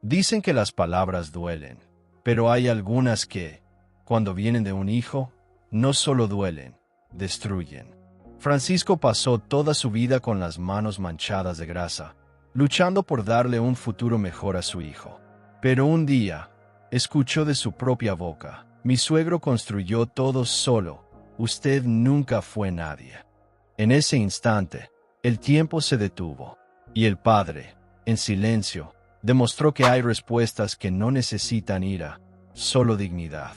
Dicen que las palabras duelen, pero hay algunas que, cuando vienen de un hijo, no solo duelen, destruyen. Francisco pasó toda su vida con las manos manchadas de grasa, luchando por darle un futuro mejor a su hijo. Pero un día, escuchó de su propia boca: mi suegro construyó todo solo, usted nunca fue nadie. En ese instante, el tiempo se detuvo, y el padre, en silencio, demostró que hay respuestas que no necesitan ira, solo dignidad.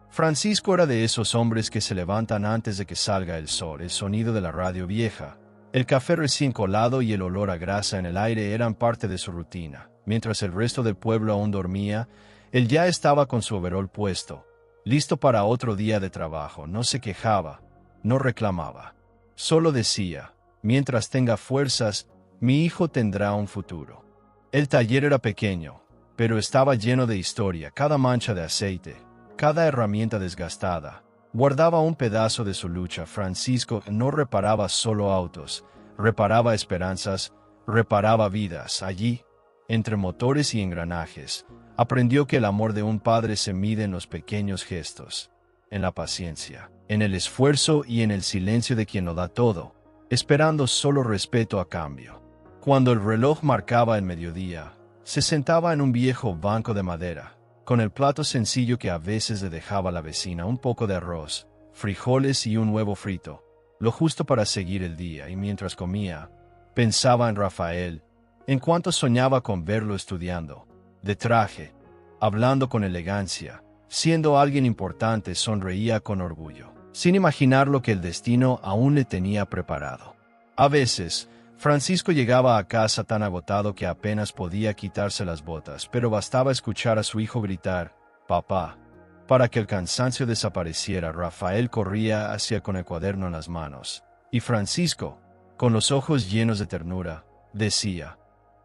Francisco era de esos hombres que se levantan antes de que salga el sol. El sonido de la radio vieja, el café recién colado y el olor a grasa en el aire eran parte de su rutina. Mientras el resto del pueblo aún dormía, él ya estaba con su overol puesto, listo para otro día de trabajo. No se quejaba, no reclamaba. Solo decía: mientras tenga fuerzas, mi hijo tendrá un futuro. El taller era pequeño, pero estaba lleno de historia. Cada mancha de aceite, cada herramienta desgastada, guardaba un pedazo de su lucha. Francisco no reparaba solo autos, reparaba esperanzas, reparaba vidas. Allí, entre motores y engranajes, aprendió que el amor de un padre se mide en los pequeños gestos, en la paciencia, en el esfuerzo y en el silencio de quien lo da todo, esperando solo respeto a cambio. Cuando el reloj marcaba el mediodía, se sentaba en un viejo banco de madera, con el plato sencillo que a veces le dejaba la vecina: un poco de arroz, frijoles y un huevo frito, lo justo para seguir el día. Y mientras comía, pensaba en Rafael, en cuanto soñaba con verlo estudiando, de traje, hablando con elegancia, siendo alguien importante. Sonreía con orgullo, sin imaginar lo que el destino aún le tenía preparado. A veces, Francisco llegaba a casa tan agotado que apenas podía quitarse las botas, pero bastaba escuchar a su hijo gritar: «papá», para que el cansancio desapareciera. Rafael corría hacia con el cuaderno en las manos, y Francisco, con los ojos llenos de ternura, decía: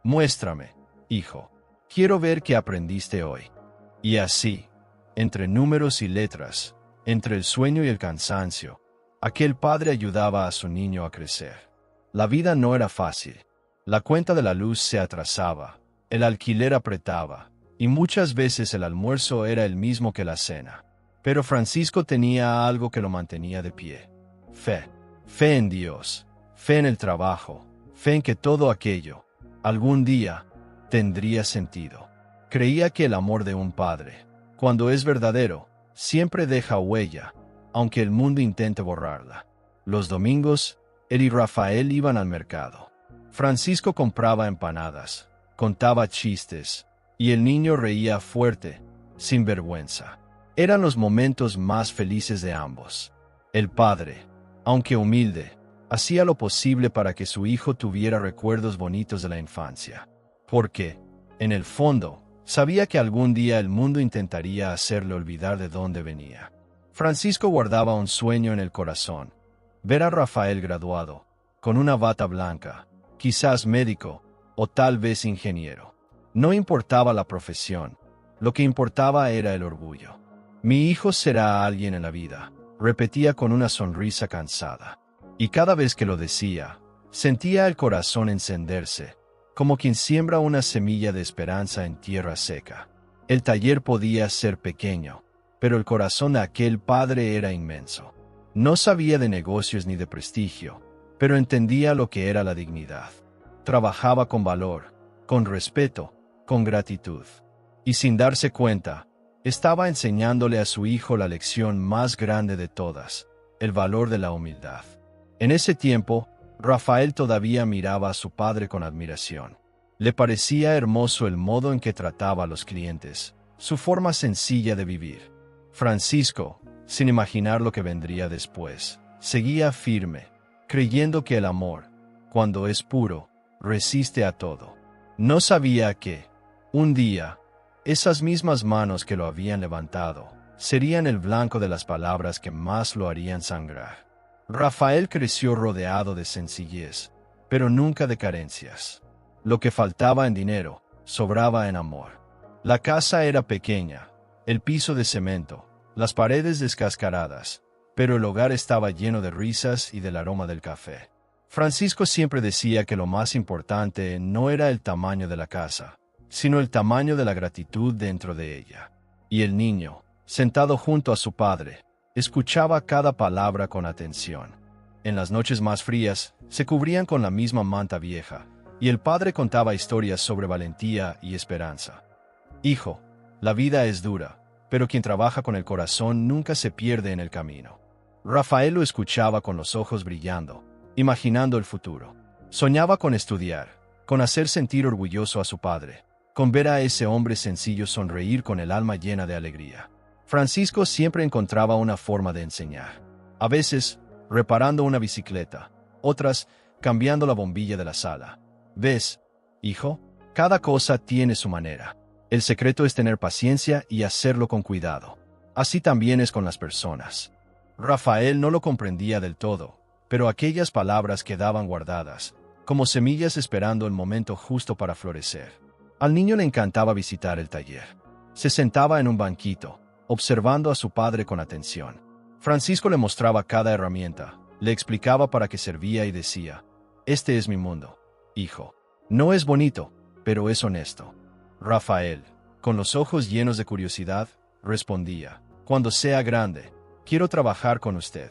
«muéstrame, hijo, quiero ver qué aprendiste hoy». Y así, entre números y letras, entre el sueño y el cansancio, aquel padre ayudaba a su niño a crecer. La vida no era fácil. La cuenta de la luz se atrasaba, el alquiler apretaba, y muchas veces el almuerzo era el mismo que la cena. Pero Francisco tenía algo que lo mantenía de pie: fe. Fe en Dios, fe en el trabajo, fe en que todo aquello, algún día, tendría sentido. Creía que el amor de un padre, cuando es verdadero, siempre deja huella, aunque el mundo intente borrarla. Los domingos, él y Rafael iban al mercado. Francisco compraba empanadas, contaba chistes, y el niño reía fuerte, sin vergüenza. Eran los momentos más felices de ambos. El padre, aunque humilde, hacía lo posible para que su hijo tuviera recuerdos bonitos de la infancia. Porque, en el fondo, sabía que algún día el mundo intentaría hacerle olvidar de dónde venía. Francisco guardaba un sueño en el corazón: ver a Rafael graduado, con una bata blanca, quizás médico, o tal vez ingeniero. No importaba la profesión, lo que importaba era el orgullo. «Mi hijo será alguien en la vida», repetía con una sonrisa cansada. Y cada vez que lo decía, sentía el corazón encenderse, como quien siembra una semilla de esperanza en tierra seca. El taller podía ser pequeño, pero el corazón de aquel padre era inmenso. No sabía de negocios ni de prestigio, pero entendía lo que era la dignidad. Trabajaba con valor, con respeto, con gratitud. Y sin darse cuenta, estaba enseñándole a su hijo la lección más grande de todas: el valor de la humildad. En ese tiempo, Rafael todavía miraba a su padre con admiración. Le parecía hermoso el modo en que trataba a los clientes, su forma sencilla de vivir. Francisco, sin imaginar lo que vendría después, seguía firme, creyendo que el amor, cuando es puro, resiste a todo. No sabía que, un día, esas mismas manos que lo habían levantado, serían el blanco de las palabras que más lo harían sangrar. Rafael creció rodeado de sencillez, pero nunca de carencias. Lo que faltaba en dinero, sobraba en amor. La casa era pequeña, el piso de cemento, las paredes descascaradas, pero el hogar estaba lleno de risas y del aroma del café. Francisco siempre decía que lo más importante no era el tamaño de la casa, sino el tamaño de la gratitud dentro de ella. Y el niño, sentado junto a su padre, escuchaba cada palabra con atención. En las noches más frías, se cubrían con la misma manta vieja, y el padre contaba historias sobre valentía y esperanza. Hijo, la vida es dura, pero quien trabaja con el corazón nunca se pierde en el camino. Rafael lo escuchaba con los ojos brillando, imaginando el futuro. Soñaba con estudiar, con hacer sentir orgulloso a su padre, con ver a ese hombre sencillo sonreír con el alma llena de alegría. Francisco siempre encontraba una forma de enseñar. A veces, reparando una bicicleta, otras, cambiando la bombilla de la sala. ¿Ves, hijo? Cada cosa tiene su manera. El secreto es tener paciencia y hacerlo con cuidado. Así también es con las personas. Rafael no lo comprendía del todo, pero aquellas palabras quedaban guardadas, como semillas esperando el momento justo para florecer. Al niño le encantaba visitar el taller. Se sentaba en un banquito, observando a su padre con atención. Francisco le mostraba cada herramienta, le explicaba para qué servía y decía: «Este es mi mundo, hijo. No es bonito, pero es honesto». Rafael, con los ojos llenos de curiosidad, respondía: «Cuando sea grande, quiero trabajar con usted».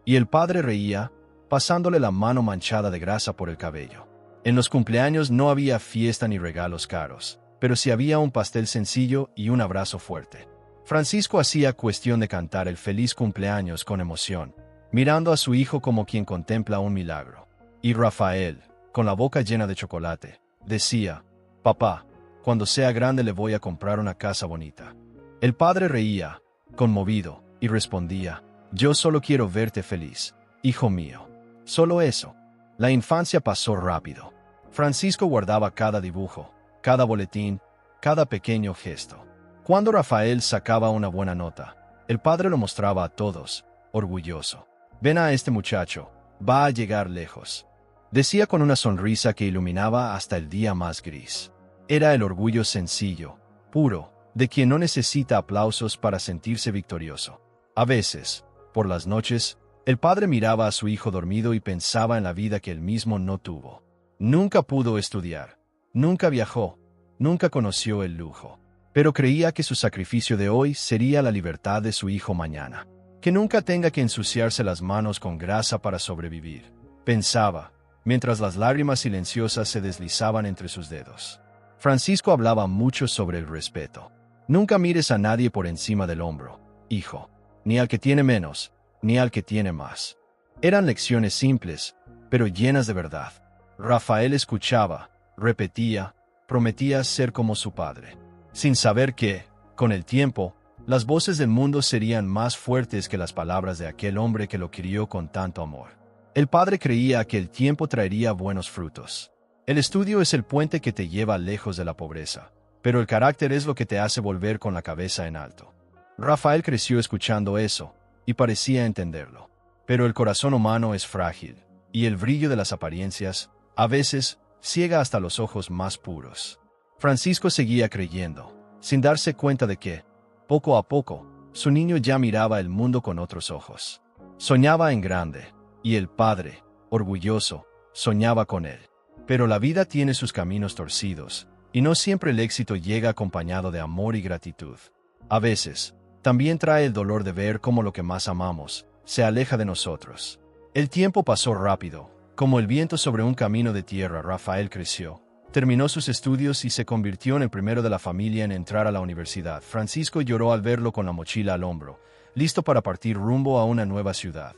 Y el padre reía, pasándole la mano manchada de grasa por el cabello. En los cumpleaños no había fiesta ni regalos caros, pero sí había un pastel sencillo y un abrazo fuerte. Francisco hacía cuestión de cantar el feliz cumpleaños con emoción, mirando a su hijo como quien contempla un milagro. Y Rafael, con la boca llena de chocolate, decía: «Papá, cuando sea grande le voy a comprar una casa bonita». El padre reía, conmovido, y respondía: «Yo solo quiero verte feliz, hijo mío. Solo eso». La infancia pasó rápido. Francisco guardaba cada dibujo, cada boletín, cada pequeño gesto. Cuando Rafael sacaba una buena nota, el padre lo mostraba a todos, orgulloso. «Ven a este muchacho, va a llegar lejos», decía con una sonrisa que iluminaba hasta el día más gris. Era el orgullo sencillo, puro, de quien no necesita aplausos para sentirse victorioso. A veces, por las noches, el padre miraba a su hijo dormido y pensaba en la vida que él mismo no tuvo. Nunca pudo estudiar, nunca viajó, nunca conoció el lujo, pero creía que su sacrificio de hoy sería la libertad de su hijo mañana. Que nunca tenga que ensuciarse las manos con grasa para sobrevivir, pensaba, mientras las lágrimas silenciosas se deslizaban entre sus dedos. Francisco hablaba mucho sobre el respeto. «Nunca mires a nadie por encima del hombro, hijo, ni al que tiene menos, ni al que tiene más». Eran lecciones simples, pero llenas de verdad. Rafael escuchaba, repetía, prometía ser como su padre, sin saber que, con el tiempo, las voces del mundo serían más fuertes que las palabras de aquel hombre que lo crió con tanto amor. El padre creía que el tiempo traería buenos frutos. El estudio es el puente que te lleva lejos de la pobreza, pero el carácter es lo que te hace volver con la cabeza en alto. Rafael creció escuchando eso, y parecía entenderlo. Pero el corazón humano es frágil, y el brillo de las apariencias, a veces, ciega hasta los ojos más puros. Francisco seguía creyendo, sin darse cuenta de que, poco a poco, su niño ya miraba el mundo con otros ojos. Soñaba en grande, y el padre, orgulloso, soñaba con él. Pero la vida tiene sus caminos torcidos, y no siempre el éxito llega acompañado de amor y gratitud. A veces, también trae el dolor de ver cómo lo que más amamos se aleja de nosotros. El tiempo pasó rápido, como el viento sobre un camino de tierra. Rafael creció, terminó sus estudios y se convirtió en el primero de la familia en entrar a la universidad. Francisco lloró al verlo con la mochila al hombro, listo para partir rumbo a una nueva ciudad.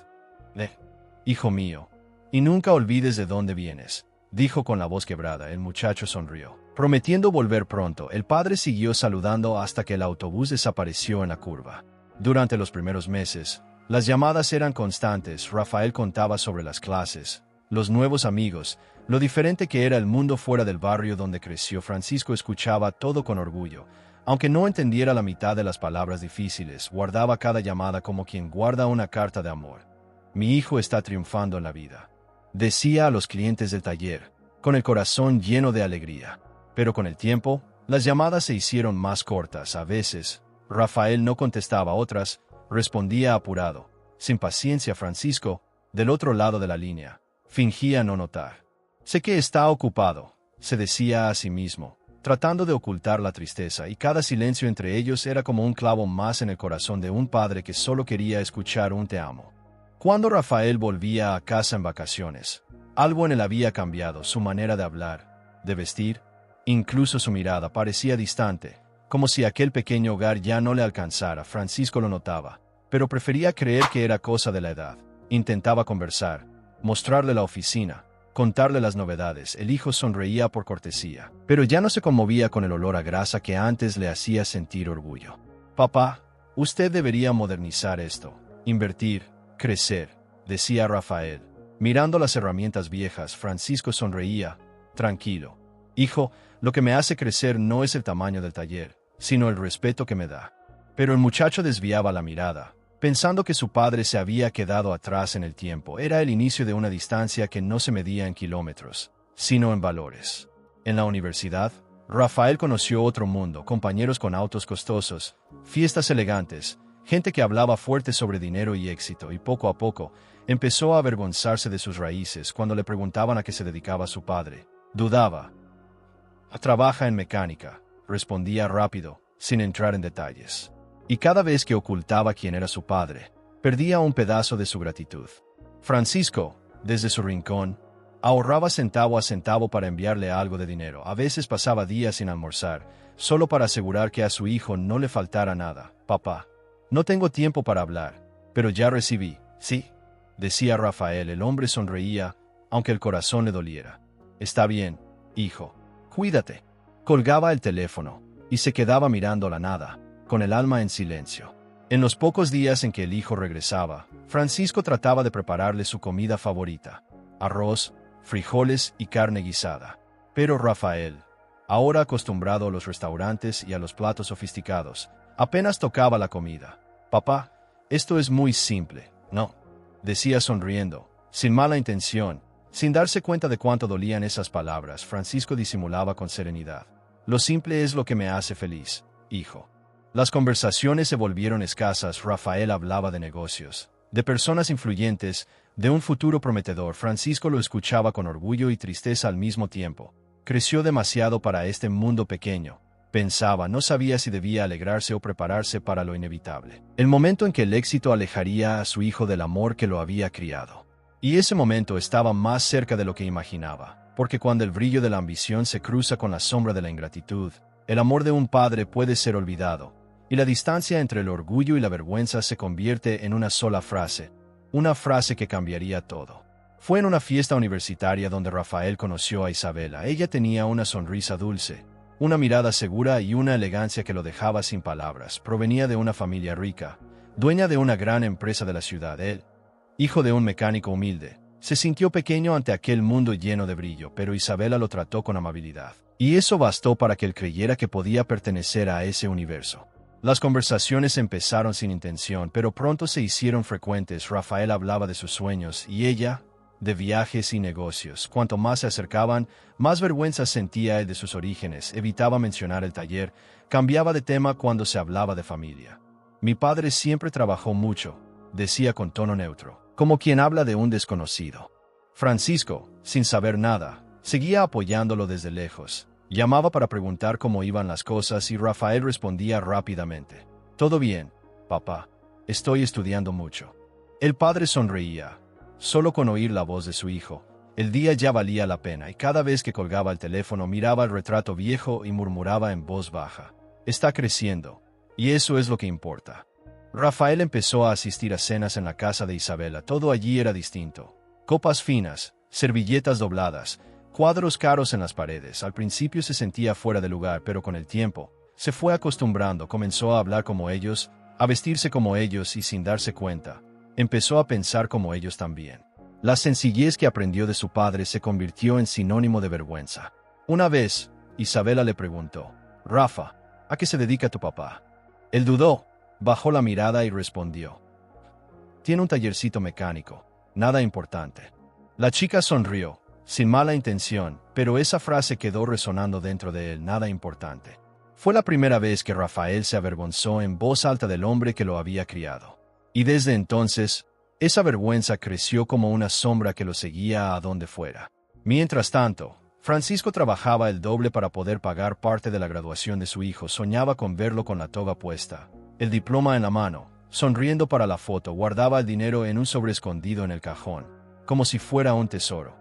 «Hijo mío, y nunca olvides de dónde vienes», dijo con la voz quebrada. El muchacho sonrió, prometiendo volver pronto. El padre siguió saludando hasta que el autobús desapareció en la curva. Durante los primeros meses, las llamadas eran constantes. Rafael contaba sobre las clases, los nuevos amigos, lo diferente que era el mundo fuera del barrio donde creció. Francisco escuchaba todo con orgullo. Aunque no entendiera la mitad de las palabras difíciles, guardaba cada llamada como quien guarda una carta de amor. «Mi hijo está triunfando en la vida», decía a los clientes del taller, con el corazón lleno de alegría. Pero con el tiempo, las llamadas se hicieron más cortas. A veces, Rafael no contestaba, otras, respondía apurado, sin paciencia. Francisco, del otro lado de la línea, fingía no notar. «Sé que está ocupado», se decía a sí mismo, tratando de ocultar la tristeza, y cada silencio entre ellos era como un clavo más en el corazón de un padre que solo quería escuchar un te amo. Cuando Rafael volvía a casa en vacaciones, algo en él había cambiado, su manera de hablar, de vestir, incluso su mirada parecía distante, como si aquel pequeño hogar ya no le alcanzara. Francisco lo notaba, pero prefería creer que era cosa de la edad. Intentaba conversar, mostrarle la oficina, contarle las novedades. El hijo sonreía por cortesía, pero ya no se conmovía con el olor a grasa que antes le hacía sentir orgullo. «Papá, usted debería modernizar esto, invertir, crecer», decía Rafael. Mirando las herramientas viejas, Francisco sonreía, tranquilo. «Hijo, lo que me hace crecer no es el tamaño del taller, sino el respeto que me da». Pero el muchacho desviaba la mirada, pensando que su padre se había quedado atrás en el tiempo. Era el inicio de una distancia que no se medía en kilómetros, sino en valores. En la universidad, Rafael conoció otro mundo, compañeros con autos costosos, fiestas elegantes, gente que hablaba fuerte sobre dinero y éxito, y poco a poco empezó a avergonzarse de sus raíces. Cuando le preguntaban a qué se dedicaba su padre, dudaba. «Trabaja en mecánica», respondía rápido, sin entrar en detalles. Y cada vez que ocultaba quién era su padre, perdía un pedazo de su gratitud. Francisco, desde su rincón, ahorraba centavo a centavo para enviarle algo de dinero. A veces pasaba días sin almorzar, solo para asegurar que a su hijo no le faltara nada. «Papá, no tengo tiempo para hablar, pero ya recibí». «Sí», decía Rafael. El hombre sonreía, aunque el corazón le doliera. «Está bien, hijo. Cuídate». Colgaba el teléfono y se quedaba mirando la nada, con el alma en silencio. En los pocos días en que el hijo regresaba, Francisco trataba de prepararle su comida favorita: arroz, frijoles y carne guisada. Pero Rafael, ahora acostumbrado a los restaurantes y a los platos sofisticados, apenas tocaba la comida. «Papá, esto es muy simple, ¿no?», decía sonriendo, sin mala intención. Sin darse cuenta de cuánto dolían esas palabras, Francisco disimulaba con serenidad. «Lo simple es lo que me hace feliz, hijo». Las conversaciones se volvieron escasas. Rafael hablaba de negocios, de personas influyentes, de un futuro prometedor. Francisco lo escuchaba con orgullo y tristeza al mismo tiempo. Creció demasiado para este mundo pequeño, pensaba. No sabía si debía alegrarse o prepararse para lo inevitable. El momento en que el éxito alejaría a su hijo del amor que lo había criado. Y ese momento estaba más cerca de lo que imaginaba, porque cuando el brillo de la ambición se cruza con la sombra de la ingratitud, el amor de un padre puede ser olvidado, y la distancia entre el orgullo y la vergüenza se convierte en una sola frase, una frase que cambiaría todo. Fue en una fiesta universitaria donde Rafael conoció a Isabela. Ella tenía una sonrisa dulce, una mirada segura y una elegancia que lo dejaba sin palabras. Provenía de una familia rica, dueña de una gran empresa de la ciudad. Él, hijo de un mecánico humilde, se sintió pequeño ante aquel mundo lleno de brillo, pero Isabela lo trató con amabilidad, y eso bastó para que él creyera que podía pertenecer a ese universo. Las conversaciones empezaron sin intención, pero pronto se hicieron frecuentes. Rafael hablaba de sus sueños y ella, de viajes y negocios. Cuanto más se acercaban, más vergüenza sentía él de sus orígenes. Evitaba mencionar el taller, cambiaba de tema cuando se hablaba de familia. «Mi padre siempre trabajó mucho», decía con tono neutro, como quien habla de un desconocido. Francisco, sin saber nada, seguía apoyándolo desde lejos. Llamaba para preguntar cómo iban las cosas y Rafael respondía rápidamente: «Todo bien, papá. Estoy estudiando mucho». El padre sonreía. Solo con oír la voz de su hijo, el día ya valía la pena, y cada vez que colgaba el teléfono miraba el retrato viejo y murmuraba en voz baja: «Está creciendo, y eso es lo que importa». Rafael empezó a asistir a cenas en la casa de Isabela. Todo allí era distinto. Copas finas, servilletas dobladas, cuadros caros en las paredes. Al principio se sentía fuera de lugar, pero con el tiempo se fue acostumbrando. Comenzó a hablar como ellos, a vestirse como ellos, y sin darse cuenta, empezó a pensar como ellos también. La sencillez que aprendió de su padre se convirtió en sinónimo de vergüenza. Una vez, Isabela le preguntó: «Rafa, ¿a qué se dedica tu papá?». Él dudó, bajó la mirada y respondió: «Tiene un tallercito mecánico, nada importante». La chica sonrió, sin mala intención, pero esa frase quedó resonando dentro de él: «Nada importante». Fue la primera vez que Rafael se avergonzó en voz alta del hombre que lo había criado. Y desde entonces, esa vergüenza creció como una sombra que lo seguía a donde fuera. Mientras tanto, Francisco trabajaba el doble para poder pagar parte de la graduación de su hijo. Soñaba con verlo con la toga puesta, el diploma en la mano, sonriendo para la foto. Guardaba el dinero en un sobre escondido en el cajón, como si fuera un tesoro.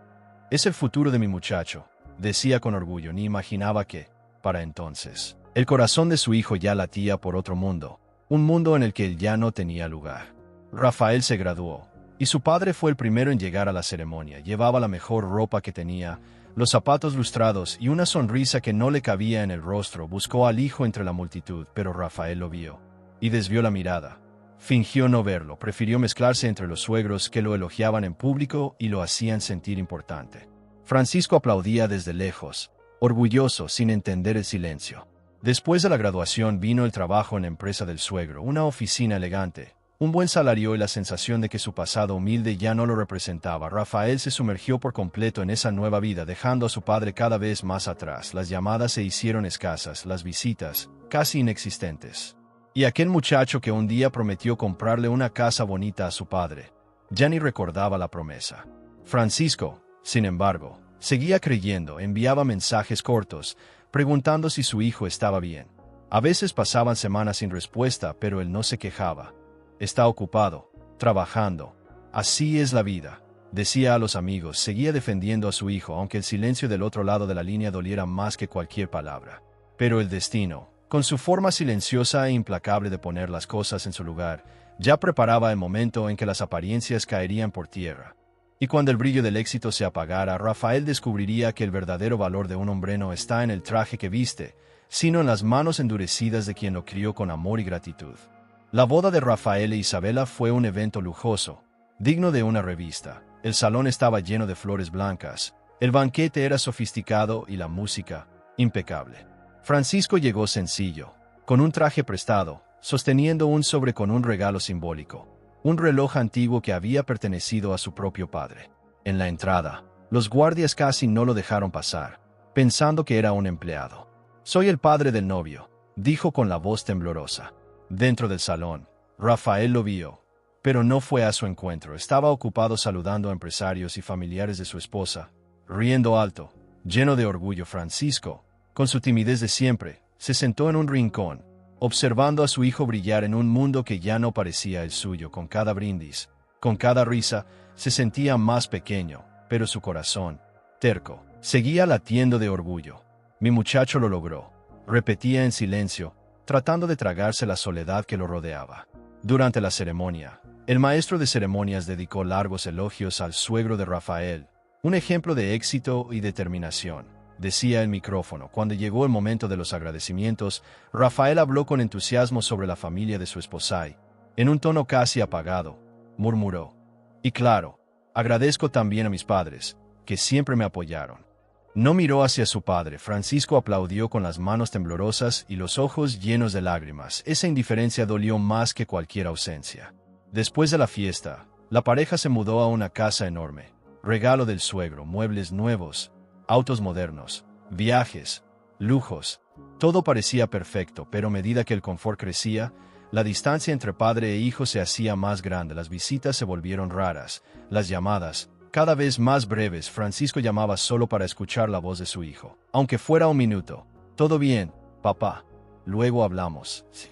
Es el futuro de mi muchacho, decía con orgullo. Ni imaginaba que, para entonces, el corazón de su hijo ya latía por otro mundo, un mundo en el que él ya no tenía lugar. Rafael se graduó, y su padre fue el primero en llegar a la ceremonia. Llevaba la mejor ropa que tenía, los zapatos lustrados y una sonrisa que no le cabía en el rostro. Buscó al hijo entre la multitud, pero Rafael lo vio, y desvió la mirada. Fingió no verlo, prefirió mezclarse entre los suegros que lo elogiaban en público y lo hacían sentir importante. Francisco aplaudía desde lejos, orgulloso, sin entender el silencio. Después de la graduación vino el trabajo en la empresa del suegro, una oficina elegante, un buen salario y la sensación de que su pasado humilde ya no lo representaba. Rafael se sumergió por completo en esa nueva vida, dejando a su padre cada vez más atrás. Las llamadas se hicieron escasas, las visitas casi inexistentes. Y aquel muchacho que un día prometió comprarle una casa bonita a su padre, ya ni recordaba la promesa. Francisco, sin embargo, seguía creyendo. Enviaba mensajes cortos, preguntando si su hijo estaba bien. A veces pasaban semanas sin respuesta, pero él no se quejaba. Está ocupado, trabajando. Así es la vida, decía a los amigos. Seguía defendiendo a su hijo, aunque el silencio del otro lado de la línea doliera más que cualquier palabra. Pero el destino, con su forma silenciosa e implacable de poner las cosas en su lugar, ya preparaba el momento en que las apariencias caerían por tierra. Y cuando el brillo del éxito se apagara, Rafael descubriría que el verdadero valor de un hombre no está en el traje que viste, sino en las manos endurecidas de quien lo crió con amor y gratitud. La boda de Rafael e Isabela fue un evento lujoso, digno de una revista. El salón estaba lleno de flores blancas, el banquete era sofisticado y la música, impecable. Francisco llegó sencillo, con un traje prestado, sosteniendo un sobre con un regalo simbólico, un reloj antiguo que había pertenecido a su propio padre. En la entrada, los guardias casi no lo dejaron pasar, pensando que era un empleado. «Soy el padre del novio», dijo con la voz temblorosa. Dentro del salón, Rafael lo vio, pero no fue a su encuentro. Estaba ocupado saludando a empresarios y familiares de su esposa, riendo alto, lleno de orgullo. Francisco, con su timidez de siempre, se sentó en un rincón, observando a su hijo brillar en un mundo que ya no parecía el suyo. Con cada brindis, con cada risa, se sentía más pequeño, pero su corazón, terco, seguía latiendo de orgullo. «Mi muchacho lo logró», repetía en silencio, tratando de tragarse la soledad que lo rodeaba. Durante la ceremonia, el maestro de ceremonias dedicó largos elogios al suegro de Rafael, un ejemplo de éxito y determinación, decía el micrófono. Cuando llegó el momento de los agradecimientos, Rafael habló con entusiasmo sobre la familia de su esposa y, en un tono casi apagado, murmuró: «Y claro, agradezco también a mis padres, que siempre me apoyaron». No miró hacia su padre. Francisco aplaudió con las manos temblorosas y los ojos llenos de lágrimas. Esa indiferencia dolió más que cualquier ausencia. Después de la fiesta, la pareja se mudó a una casa enorme. Regalo del suegro, muebles nuevos, autos modernos, viajes, lujos. Todo parecía perfecto, pero a medida que el confort crecía, la distancia entre padre e hijo se hacía más grande. Las visitas se volvieron raras, las llamadas cada vez más breves. Francisco llamaba solo para escuchar la voz de su hijo, aunque fuera un minuto. «Todo bien, papá. Luego hablamos», sí,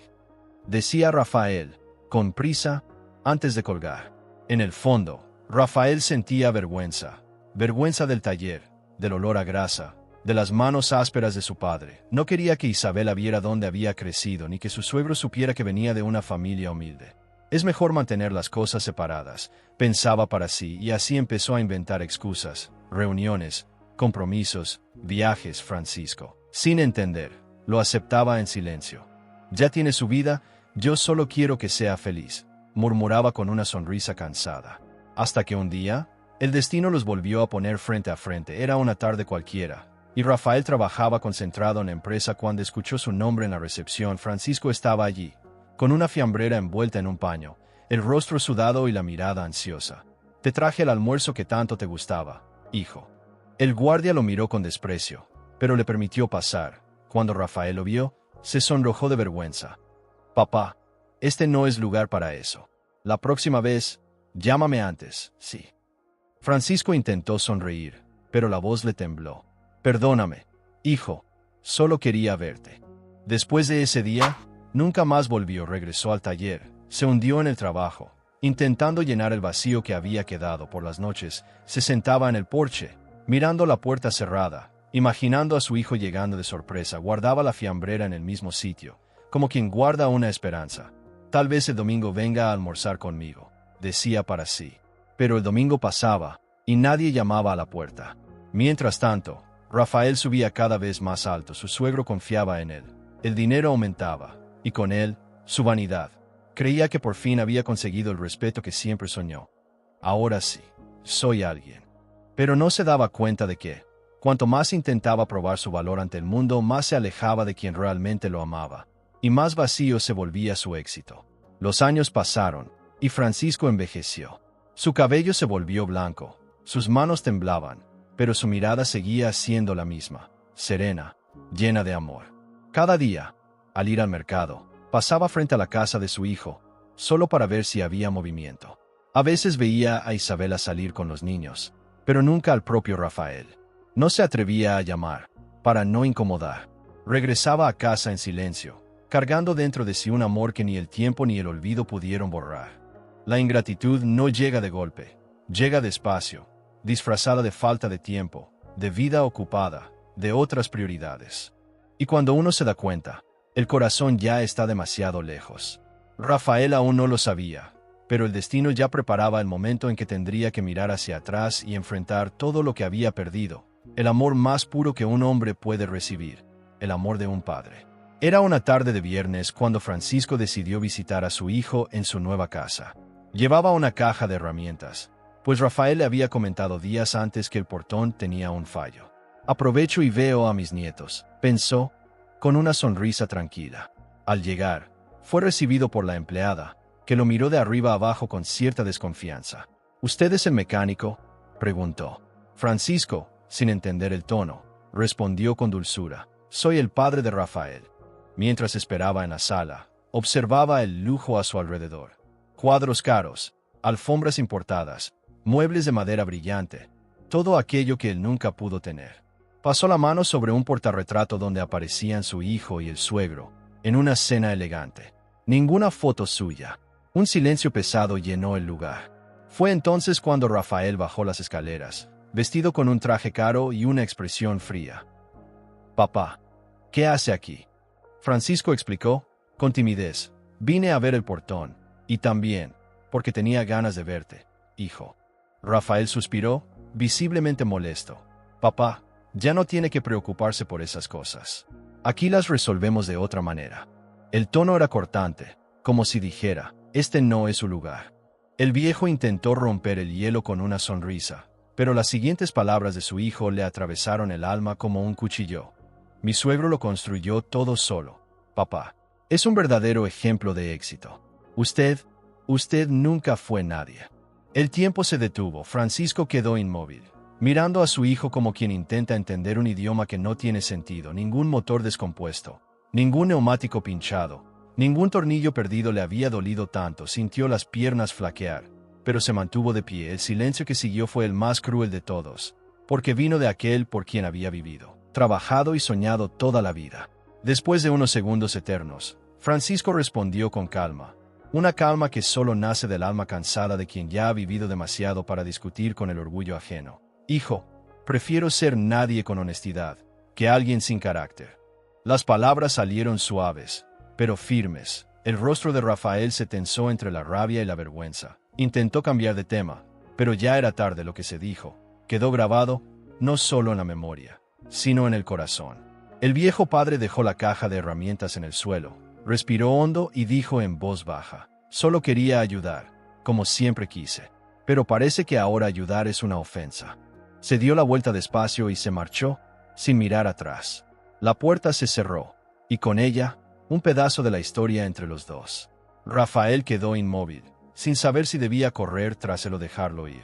decía Rafael, con prisa, antes de colgar. En el fondo, Rafael sentía vergüenza del taller, del olor a grasa, de las manos ásperas de su padre. No quería que Isabela viera dónde había crecido, ni que su suegro supiera que venía de una familia humilde. «Es mejor mantener las cosas separadas», pensaba para sí, y así empezó a inventar excusas, reuniones, compromisos, viajes. Francisco, sin entender, lo aceptaba en silencio. «Ya tiene su vida, yo solo quiero que sea feliz», murmuraba con una sonrisa cansada. Hasta que un día, el destino los volvió a poner frente a frente. Era una tarde cualquiera, y Rafael trabajaba concentrado en la empresa cuando escuchó su nombre en la recepción. Francisco estaba allí, con una fiambrera envuelta en un paño, el rostro sudado y la mirada ansiosa. «Te traje el almuerzo que tanto te gustaba, hijo». El guardia lo miró con desprecio, pero le permitió pasar. Cuando Rafael lo vio, se sonrojó de vergüenza. «Papá, este no es lugar para eso. La próxima vez, llámame antes», sí. Francisco intentó sonreír, pero la voz le tembló. Perdóname, hijo, solo quería verte. Después de ese día, nunca más volvió. Regresó al taller, se hundió en el trabajo. Intentando llenar el vacío que había quedado por las noches, se sentaba en el porche, mirando la puerta cerrada, imaginando a su hijo llegando de sorpresa. Guardaba la fiambrera en el mismo sitio, como quien guarda una esperanza. Tal vez el domingo venga a almorzar conmigo, decía para sí. Pero el domingo pasaba, y nadie llamaba a la puerta. Mientras tanto, Rafael subía cada vez más alto. Su suegro confiaba en él. El dinero aumentaba, y con él, su vanidad. Creía que por fin había conseguido el respeto que siempre soñó. Ahora sí, soy alguien. Pero no se daba cuenta de que, cuanto más intentaba probar su valor ante el mundo, más se alejaba de quien realmente lo amaba, y más vacío se volvía su éxito. Los años pasaron, y Francisco envejeció. Su cabello se volvió blanco, sus manos temblaban, pero su mirada seguía siendo la misma, serena, llena de amor. Cada día, al ir al mercado, pasaba frente a la casa de su hijo, solo para ver si había movimiento. A veces veía a Isabela salir con los niños, pero nunca al propio Rafael. No se atrevía a llamar, para no incomodar. Regresaba a casa en silencio, cargando dentro de sí un amor que ni el tiempo ni el olvido pudieron borrar. La ingratitud no llega de golpe, llega despacio, disfrazada de falta de tiempo, de vida ocupada, de otras prioridades. Y cuando uno se da cuenta, el corazón ya está demasiado lejos. Rafael aún no lo sabía, pero el destino ya preparaba el momento en que tendría que mirar hacia atrás y enfrentar todo lo que había perdido, el amor más puro que un hombre puede recibir, el amor de un padre. Era una tarde de viernes cuando Francisco decidió visitar a su hijo en su nueva casa. Llevaba una caja de herramientas, pues Rafael le había comentado días antes que el portón tenía un fallo. Aprovecho y veo a mis nietos, pensó, con una sonrisa tranquila. Al llegar, fue recibido por la empleada, que lo miró de arriba abajo con cierta desconfianza. ¿Usted es el mecánico?, preguntó. Francisco, sin entender el tono, respondió con dulzura. Soy el padre de Rafael. Mientras esperaba en la sala, observaba el lujo a su alrededor. Cuadros caros, alfombras importadas, muebles de madera brillante, todo aquello que él nunca pudo tener. Pasó la mano sobre un portarretrato donde aparecían su hijo y el suegro, en una cena elegante. Ninguna foto suya. Un silencio pesado llenó el lugar. Fue entonces cuando Rafael bajó las escaleras, vestido con un traje caro y una expresión fría. «Papá, ¿qué hace aquí?», Francisco explicó, con timidez. «Vine a ver el portón, y también, porque tenía ganas de verte, hijo». Rafael suspiró, visiblemente molesto. «Papá, ya no tiene que preocuparse por esas cosas. Aquí las resolvemos de otra manera». El tono era cortante, como si dijera, «Este no es su lugar». El viejo intentó romper el hielo con una sonrisa, pero las siguientes palabras de su hijo le atravesaron el alma como un cuchillo. «Mi suegro lo construyó todo solo, papá. Es un verdadero ejemplo de éxito. Usted nunca fue nadie». El tiempo se detuvo. Francisco quedó inmóvil, mirando a su hijo como quien intenta entender un idioma que no tiene sentido. Ningún motor descompuesto, ningún neumático pinchado, ningún tornillo perdido le había dolido tanto. Sintió las piernas flaquear, pero se mantuvo de pie. El silencio que siguió fue el más cruel de todos, porque vino de aquel por quien había vivido, trabajado y soñado toda la vida. Después de unos segundos eternos, Francisco respondió con calma, una calma que solo nace del alma cansada de quien ya ha vivido demasiado para discutir con el orgullo ajeno. «Hijo, prefiero ser nadie con honestidad, que alguien sin carácter». Las palabras salieron suaves, pero firmes. El rostro de Rafael se tensó entre la rabia y la vergüenza. Intentó cambiar de tema, pero ya era tarde. Lo que se dijo quedó grabado, no solo en la memoria, sino en el corazón. El viejo padre dejó la caja de herramientas en el suelo, respiró hondo y dijo en voz baja, «Solo quería ayudar, como siempre quise. Pero parece que ahora ayudar es una ofensa». Se dio la vuelta despacio y se marchó, sin mirar atrás. La puerta se cerró, y con ella, un pedazo de la historia entre los dos. Rafael quedó inmóvil, sin saber si debía correr tras él o dejarlo ir.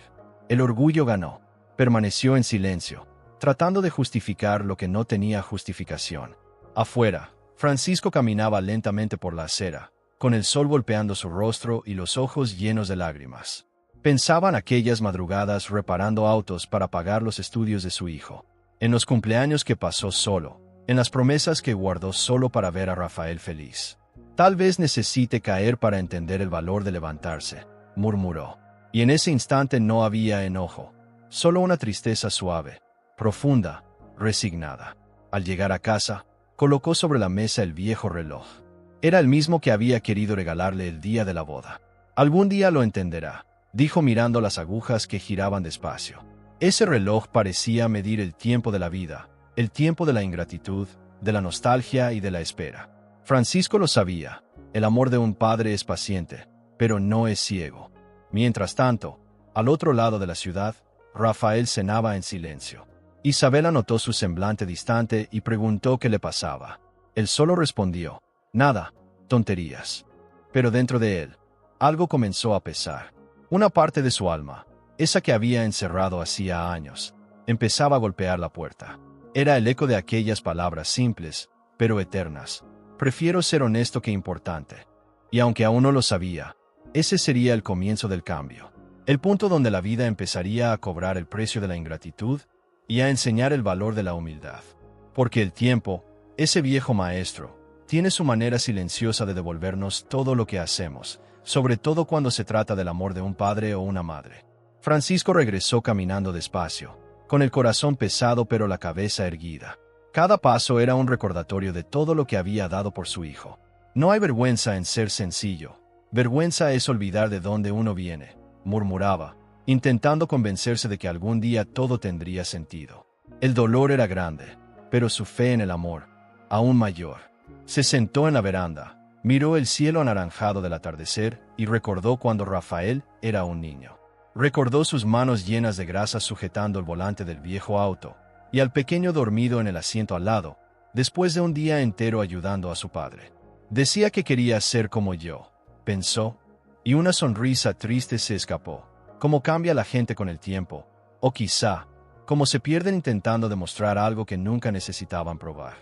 El orgullo ganó. Permaneció en silencio, tratando de justificar lo que no tenía justificación. Afuera, Francisco caminaba lentamente por la acera, con el sol golpeando su rostro y los ojos llenos de lágrimas. Pensaba en aquellas madrugadas reparando autos para pagar los estudios de su hijo. en los cumpleaños que pasó solo, en las promesas que guardó solo para ver a Rafael feliz. Tal vez necesite caer para entender el valor de levantarse, murmuró. Y en ese instante no había enojo, solo una tristeza suave, profunda, resignada. Al llegar a casa, colocó sobre la mesa el viejo reloj. Era el mismo que había querido regalarle el día de la boda. Algún día lo entenderá, dijo mirando las agujas que giraban despacio. Ese reloj parecía medir el tiempo de la vida, el tiempo de la ingratitud, de la nostalgia y de la espera. Francisco lo sabía, el amor de un padre es paciente, pero no es ciego. Mientras tanto, al otro lado de la ciudad, Rafael cenaba en silencio. Isabela notó su semblante distante y preguntó qué le pasaba. Él solo respondió, nada, tonterías. Pero dentro de él, algo comenzó a pesar. Una parte de su alma, esa que había encerrado hacía años, empezaba a golpear la puerta. Era el eco de aquellas palabras simples, pero eternas. Prefiero ser honesto que importante. Y aunque aún no lo sabía, ese sería el comienzo del cambio. El punto donde la vida empezaría a cobrar el precio de la ingratitud y a enseñar el valor de la humildad. Porque el tiempo, ese viejo maestro, tiene su manera silenciosa de devolvernos todo lo que hacemos, sobre todo cuando se trata del amor de un padre o una madre. Francisco regresó caminando despacio, con el corazón pesado pero la cabeza erguida. Cada paso era un recordatorio de todo lo que había dado por su hijo. No hay vergüenza en ser sencillo. Vergüenza es olvidar de dónde uno viene, murmuraba, intentando convencerse de que algún día todo tendría sentido. El dolor era grande, pero su fe en el amor, aún mayor. Se sentó en la veranda, miró el cielo anaranjado del atardecer y recordó cuando Rafael era un niño. Recordó sus manos llenas de grasa sujetando el volante del viejo auto, y al pequeño dormido en el asiento al lado, después de un día entero ayudando a su padre. Decía que quería ser como yo, pensó, y una sonrisa triste se escapó. Cómo cambia la gente con el tiempo, o quizá, cómo se pierden intentando demostrar algo que nunca necesitaban probar.